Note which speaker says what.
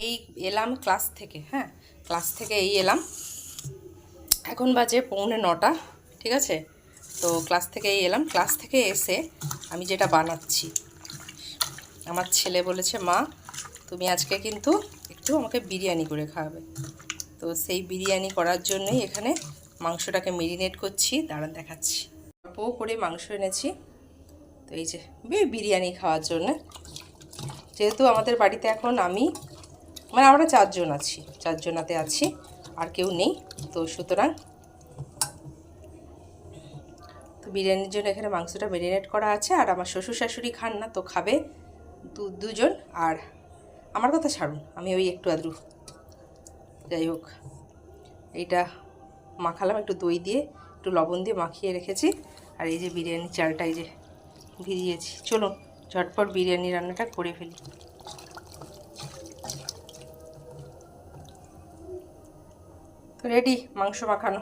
Speaker 1: এই এলাম ক্লাস থেকে, হ্যাঁ ক্লাস থেকে এলাম, এখন বাজে 8:45, ঠিক আছে। তো ক্লাস থেকে এলাম, ক্লাস থেকে এসে আমি যেটা বানাচ্ছি, আমার ছেলে বলেছে মা তুমি আজকে কিন্তু একটু আমাকে বিরিয়ানি করে খাওয়াবে। তো সেই বিরিয়ানি করার জন্যই এখানে মাংসটাকে মেরিনেট করছি, দাঁড়ান দেখাচ্ছি। অল্প করে মাংস এনেছি, তো এই যে বিরিয়ানি খাওয়ার জন্য। যেহেতু আমাদের বাড়িতে এখন আমরা 4 জন আছি, 4 জনাতে আছি, আর কেউ নেই, তো সুতরাং তো বিরিয়ানির জন্য এখানে মাংসটা মেরিনেট করা আছে। আর আমার শ্বশুর শাশুড়ি খান না, তো খাবে দুজন। আর আমার কথা ছাড়ুন, আমি ওই একটু আদ্রু, যাই হোক এইটা মাখালাম একটু দই দিয়ে, একটু লবণ দিয়ে মাখিয়ে রেখেছি। আর এই যে বিরিয়ানির চালটা এই যে ভিজিয়েছি, চলুন ঝটপট বিরিয়ানি রান্নাটা করে ফেলি। তো রেডি মাংস মাখানো।